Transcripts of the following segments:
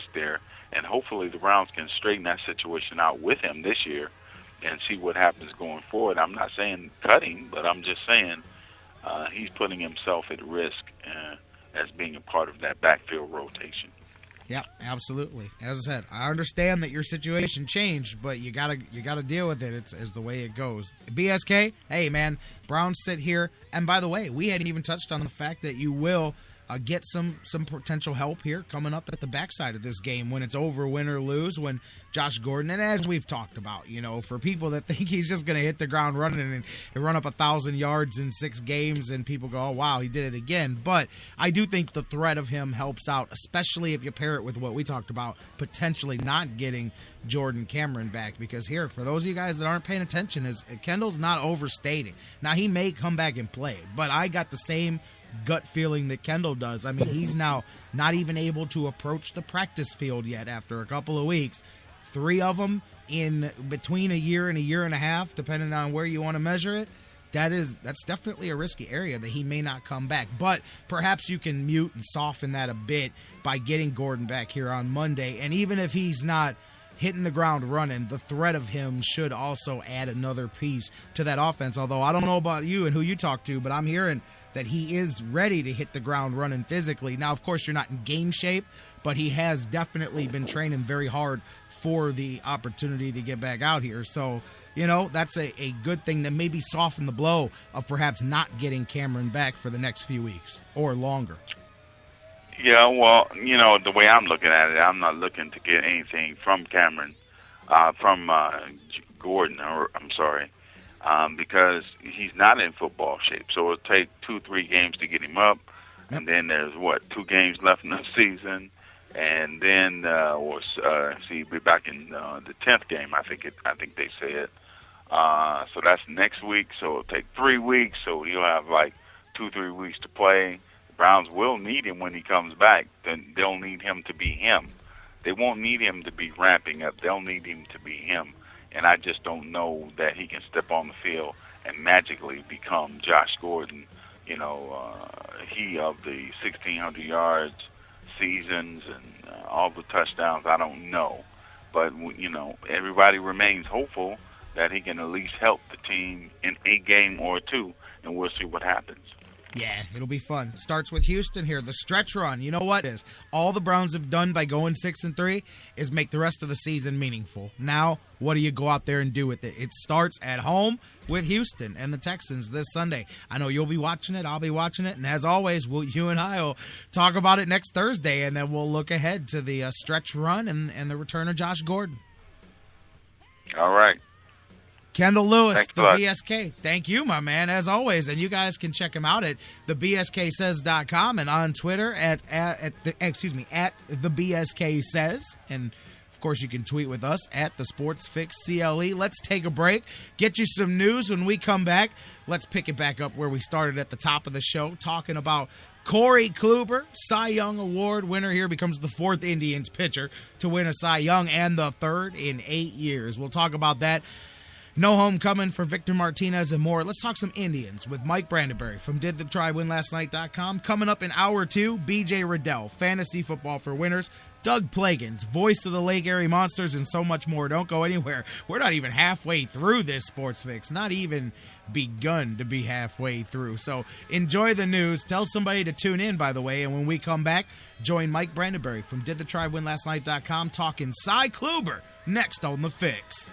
risk there. And hopefully the Browns can straighten that situation out with him this year and see what happens going forward. I'm not saying cutting, but I'm just saying he's putting himself at risk as being a part of that backfield rotation. Yeah, absolutely. As I said, I understand that your situation changed, but you gotta deal with it. It's the way it goes. BSK, hey man, Browns sit here, and by the way, we hadn't even touched on the fact that you will get some potential help here coming up at the backside of this game when it's over, win or lose, when Josh Gordon, and as we've talked about, for people that think he's just going to hit the ground running and run up 1,000 yards in 6 games and people go, oh, wow, he did it again. But I do think the threat of him helps out, especially if you pair it with what we talked about, potentially not getting Jordan Cameron back. Because here, for those of you guys that aren't paying attention, Kendall's not overstating. Now, he may come back and play, but I got the same gut feeling that Kendall does. I mean, he's now not even able to approach the practice field yet after a couple of weeks. 3 of them in between a year and a half, depending on where you want to measure it. That's definitely a risky area that he may not come back. But perhaps you can mute and soften that a bit by getting Gordon back here on Monday. And even if he's not hitting the ground running, the threat of him should also add another piece to that offense. Although I don't know about you and who you talk to, but I'm hearing that he is ready to hit the ground running physically. Now, of course, you're not in game shape, but he has definitely been training very hard for the opportunity to get back out here. So, that's a good thing that maybe soften the blow of perhaps not getting Cameron back for the next few weeks or longer. Yeah, well, the way I'm looking at it, I'm not looking to get anything from Cameron, from Gordon, because he's not in football shape. So it'll take 2-3 games to get him up, and then there's 2 games left in the season, and then he'll be back in the 10th game. I think they said. So that's next week. So it'll take 3 weeks. So he'll have 2-3 weeks to play. The Browns will need him when he comes back. Then they'll need him to be him. They won't need him to be ramping up. They'll need him to be him. And I just don't know that he can step on the field and magically become Josh Gordon, he of the 1,600 yards seasons and all the touchdowns. I don't know. But, everybody remains hopeful that he can at least help the team in a game or 2, and we'll see what happens. Yeah, it'll be fun. Starts with Houston here. The stretch run. You know what is? All the Browns have done by going 6-3 is make the rest of the season meaningful. Now, what do you go out there and do with it? It starts at home with Houston and the Texans this Sunday. I know you'll be watching it. I'll be watching it. And as always, you and I will talk about it next Thursday, and then we'll look ahead to the stretch run and the return of Josh Gordon. All right. Kendall Lewis, the BSK. Thank you, my man, as always. And you guys can check him out at thebsksays.com and on Twitter at the BSK Says. And, of course, you can tweet with us at the SportsFix CLE. Let's take a break, get you some news. When we come back, let's pick it back up where we started at the top of the show, talking about Corey Kluber, Cy Young Award winner here, becomes the 4th Indians pitcher to win a Cy Young and the 3rd in 8 years. We'll talk about that. No homecoming for Victor Martinez and more. Let's talk some Indians with Mike Brandenburry from DidTheTryWinLastNight.com. Coming up in Hour 2, BJ Rudell, Fantasy Football for Winners. Doug Plagens, voice of the Lake Erie Monsters, and so much more. Don't go anywhere. We're not even halfway through this Sports Fix. Not even begun to be halfway through. So enjoy the news. Tell somebody to tune in, by the way. And when we come back, join Mike Brandenburry from DidTheTryWinLastNight.com talking Cy Kluber next on The Fix.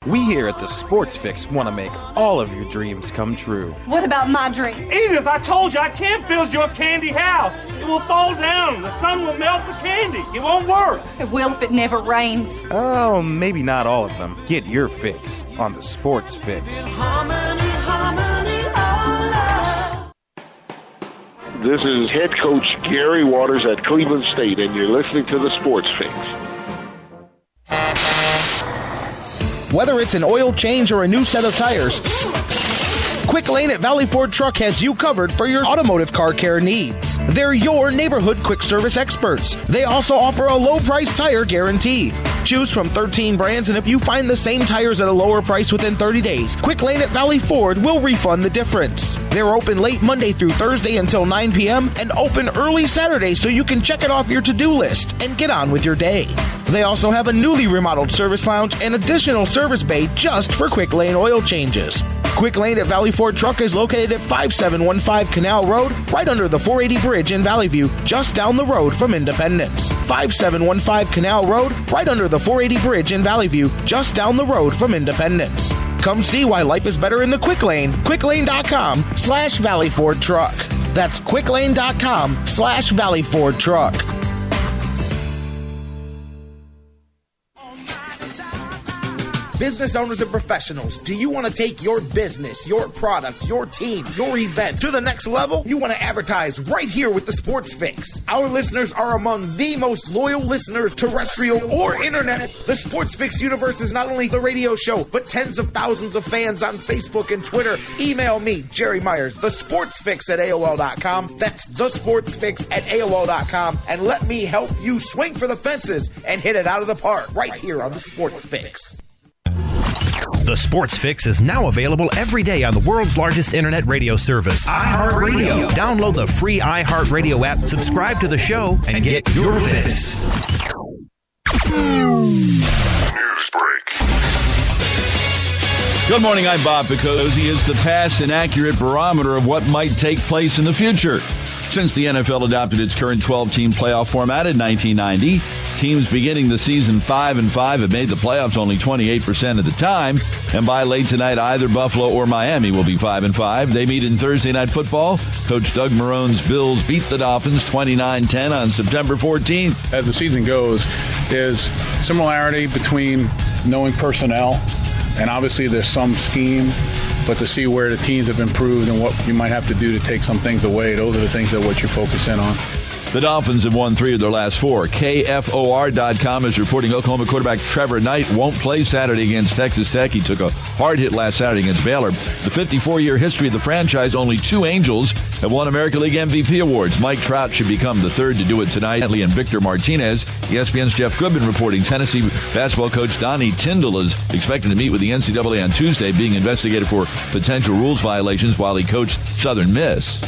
We here at the Sports Fix want to make all of your dreams come true. What about my dream? Edith, I told you I can't build your candy house. It will fall down. The sun will melt the candy. It won't work. It will if it never rains. Oh, maybe not all of them. Get your fix on the Sports Fix. This is head coach Gary Waters at Cleveland State, and you're listening to the Sports Fix. Whether it's an oil change or a new set of tires, Quick Lane at Valley Ford Truck has you covered for your automotive car care needs. They're your neighborhood quick service experts. They also offer a low price tire guarantee. Choose from 13 brands, and if you find the same tires at a lower price within 30 days, Quick Lane at Valley Ford will refund the difference. They're open late Monday through Thursday until 9 p.m. and open early Saturday so you can check it off your to-do list and get on with your day. They also have a newly remodeled service lounge and additional service bay just for Quick Lane oil changes. Quick Lane at Valley Ford Truck is located at 5715 Canal Road, right under the 480 bridge in Valley View, just down the road from Independence. 5715 Canal Road, right under the 480 bridge in Valley View, just down the road from Independence. Come see why life is better in the Quick Lane. QuickLane.com/Valley Ford Truck. That's QuickLane.com/Valley Ford Truck. Business owners and professionals, do you want to take your business, your product, your team, your event to the next level? You want to advertise right here with the Sports Fix. Our listeners are among the most loyal listeners, terrestrial or internet. The Sports Fix universe is not only the radio show, but tens of thousands of fans on Facebook and Twitter. Email me, Jerry Myers, thesportsfix@AOL.com. That's thesportsfix@AOL.com. And let me help you swing for the fences and hit it out of the park right here on the Sports Fix. The Sports Fix is now available every day on the world's largest internet radio service, iHeartRadio. Download the free iHeartRadio app, subscribe to the show, and get your fix. News break. Good morning, I'm Bob Picozzi. Is the past an accurate barometer of what might take place in the future? Since the NFL adopted its current 12-team playoff format in 1990, teams beginning the season 5-5 have made the playoffs only 28% of the time, and by late tonight, either Buffalo or Miami will be 5-5. They meet in Thursday Night Football. Coach Doug Marone's Bills beat the Dolphins 29-10 on September 14th. As the season goes, there's similarity between knowing personnel, and obviously there's some scheme, but to see where the teams have improved and what you might have to do to take some things away, those are the things that what you focus in on. The Dolphins have won 3 of their last 4. KFOR.com is reporting Oklahoma quarterback Trevor Knight won't play Saturday against Texas Tech. He took a hard hit last Saturday against Baylor. The 54-year history of the franchise, only 2 Angels have won American League MVP awards. Mike Trout should become the third to do it tonight. And Victor Martinez. ESPN's Jeff Goodman reporting Tennessee basketball coach Donnie Tyndall is expected to meet with the NCAA on Tuesday, being investigated for potential rules violations while he coached Southern Miss.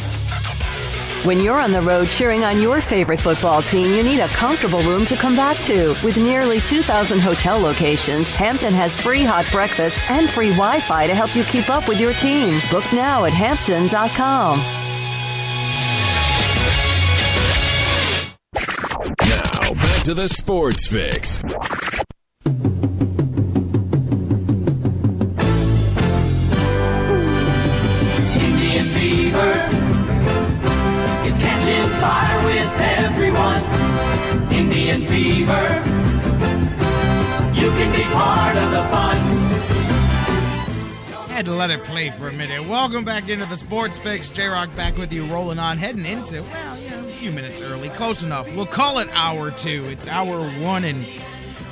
When you're on the road cheering on your favorite football team, you need a comfortable room to come back to. With nearly 2,000 hotel locations, Hampton has free hot breakfast and free Wi-Fi to help you keep up with your team. Book now at Hampton.com. Now, back to the Sports Fix. Indian Fever. It's catching fire with everyone. Indian Fever. You can be part of the fun. Had to let it play for a minute. Welcome back into the Sports Fix. J-Rock back with you, rolling on, heading into, well, a few minutes early. Close enough. We'll call it hour 2. It's hour 1 and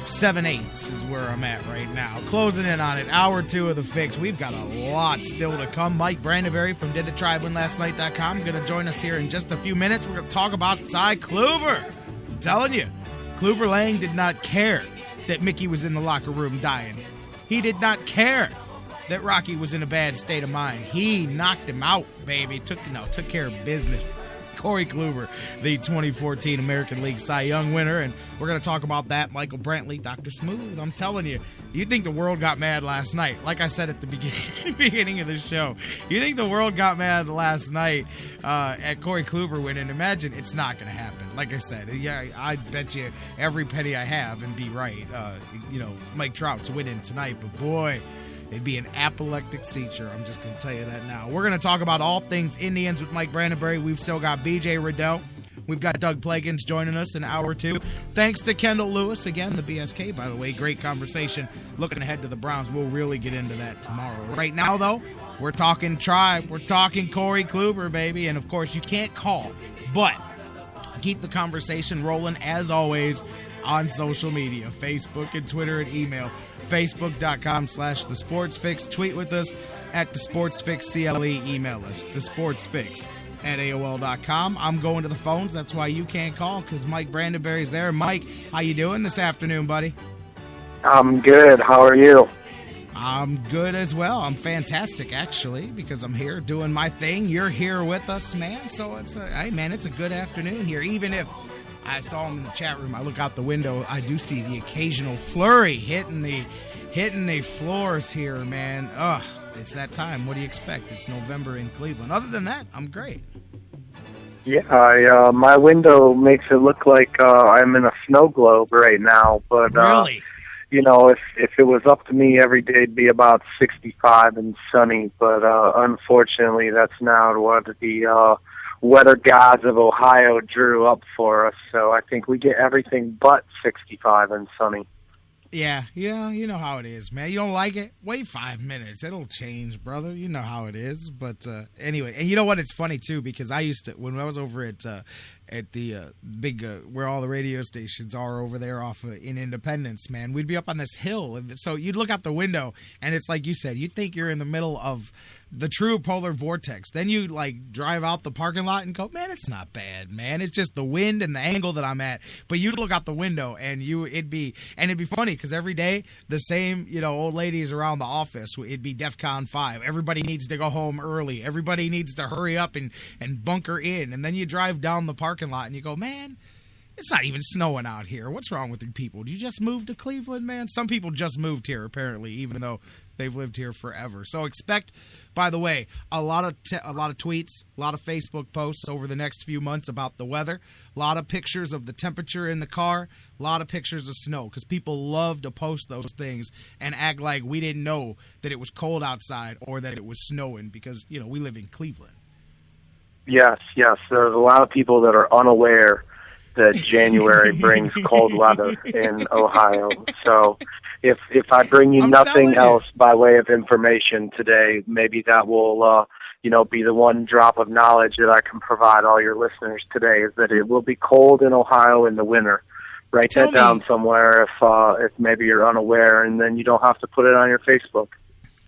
7/8 is where I'm at right now. Closing in on it. Hour 2 of the Fix. We've got a lot still to come. Mike Brandenberry from DidTheTribeWinLastNight.com going to join us here in just a few minutes. We're going to talk about Cy Kluber. I'm telling you, Kluber Lang did not care that Mickey was in the locker room dying. He did not care that Rocky was in a bad state of mind. He knocked him out, baby. Took care of business. Corey Kluber, the 2014 American League Cy Young winner, and we're going to talk about that. Michael Brantley, Dr. Smooth. I'm telling you, you think the world got mad last night? Like I said at the beginning of the show, you think the world got mad last night at Corey Kluber winning? Imagine it's not going to happen. Like I said, yeah, I bet you every penny I have and be right. Mike Trout's winning tonight, but boy, it'd be an apoplectic seizure. I'm just going to tell you that now. We're going to talk about all things Indians with Mike Brandenberry. We've still got BJ Rudell. We've got Doug Plagens joining us in hour 2. Thanks to Kendall Lewis, again, the BSK, by the way. Great conversation. Looking ahead to the Browns. We'll really get into that tomorrow. Right now, though, we're talking Tribe. We're talking Corey Kluber, baby. And, of course, you can't call, but keep the conversation rolling, as always, on social media, Facebook and Twitter and email. Facebook.com/TheSportsFix. Tweet with us at TheSportsFixCLE. Email us, TheSportsFix@AOL.com. I'm going to the phones. That's why you can't call, because Mike Brandenberry's there. Mike, how you doing this afternoon, buddy? I'm good. How are you? I'm good as well. I'm fantastic, actually, because I'm here doing my thing. You're here with us, man. So it's a good afternoon here. Even if I saw him in the chat room, I look out the window, I do see the occasional flurry hitting the floors here, man. Ugh, it's that time. What do you expect? It's November in Cleveland. Other than that, I'm great. Yeah, my window makes it look like I'm in a snow globe right now. But really? If it was up to me, every day it'd be about 65 and sunny. But unfortunately, that's not what the weather gods of Ohio drew up for us. So I think we get everything but 65 and sunny. Yeah, you know how it is, man. You don't like it? Wait 5 minutes. It'll change, brother. You know how it is. But anyway, and you know what? It's funny, too, because I used to, when I was over at the big, where all the radio stations are over there off in Independence, man, we'd be up on this hill. And so you'd look out the window, and it's like you said, you'd think you're in the middle of the true polar vortex. Then you drive out the parking lot and go, man, it's not bad, man. It's just the wind and the angle that I'm at. But you'd look out the window and it'd be funny because every day the same, old ladies around the office, it'd be DEFCON 5. Everybody needs to go home early. Everybody needs to hurry up and bunker in. And then you drive down the parking lot and you go, man, it's not even snowing out here. What's wrong with you people? Do you just move to Cleveland, man? Some people just moved here, apparently, even though they've lived here forever. So expect, by the way, a lot of tweets, a lot of Facebook posts over the next few months about the weather, a lot of pictures of the temperature in the car, a lot of pictures of snow, because people love to post those things and act like we didn't know that it was cold outside or that it was snowing because, we live in Cleveland. Yes. There's a lot of people that are unaware that January brings cold weather in Ohio. So if I bring you nothing else by way of information today, maybe that will be the one drop of knowledge that I can provide all your listeners today, is that it will be cold in Ohio in the winter. Write that down somewhere if maybe you're unaware, and then you don't have to put it on your Facebook.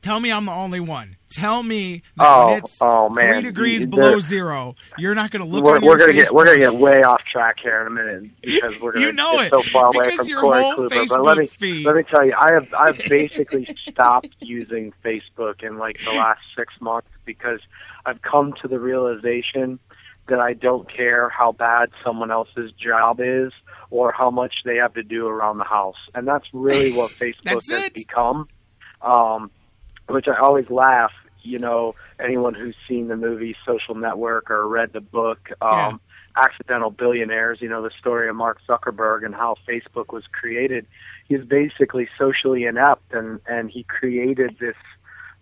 Tell me I'm the only one. Tell me that when it's 3 degrees below zero, you're not going to look on your Facebook. We're going to get way off track here in a minute because we're going to get so far away from Corey Kluber. But let me tell you, I've basically stopped using Facebook in the last 6 months because I've come to the realization that I don't care how bad someone else's job is or how much they have to do around the house. And that's really what Facebook has become. Which I always laugh, anyone who's seen the movie Social Network or read the book, Accidental Billionaires, the story of Mark Zuckerberg and how Facebook was created. He's basically socially inept, and he created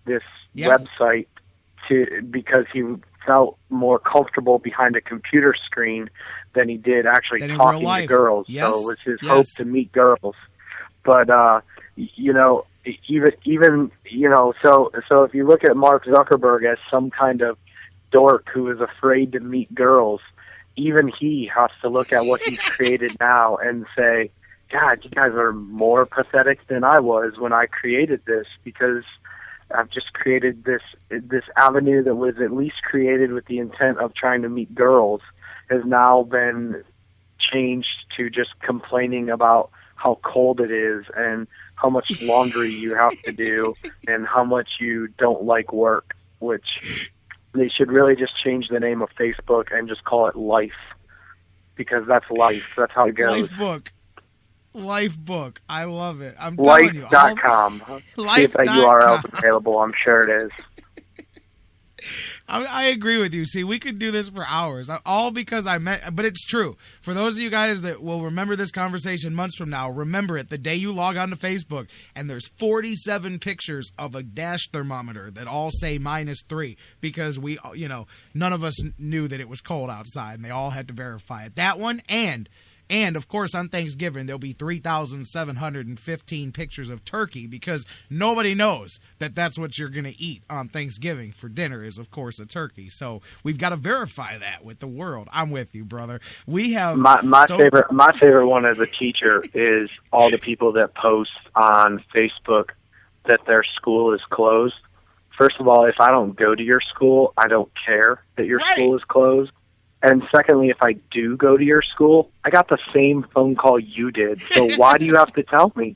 this website because he felt more comfortable behind a computer screen than he did actually talking to girls. Yes. So it was his hope to meet girls. But, even so if you look at Mark Zuckerberg as some kind of dork who is afraid to meet girls, even he has to look at what he's created now and say, God, you guys are more pathetic than I was when I created this, because I've just created this avenue that was at least created with the intent of trying to meet girls, has now been changed to just complaining about how cold it is and how much laundry you have to do and how much you don't like work, which they should really just change the name of Facebook and just call it Life, because that's life. That's how it goes. Life book. I love it. I'm telling you. Life.com. See if that URL is available. I'm sure it is. I agree with you. See, we could do this for hours. All because but it's true. For those of you guys that will remember this conversation months from now, remember it the day you log on to Facebook and there's 47 pictures of a dash thermometer that all say -3 because none of us knew that it was cold outside and they all had to verify it. That one and, of course, on Thanksgiving, there'll be 3,715 pictures of turkey because nobody knows that that's what you're going to eat on Thanksgiving for dinner is, of course, a turkey. So we've got to verify that with the world. I'm with you, brother. We have my favorite one as a teacher is all the people that post on Facebook that their school is closed. First of all, if I don't go to your school, I don't care that your school is closed. And secondly, if I do go to your school, I got the same phone call you did. So why do you have to tell me?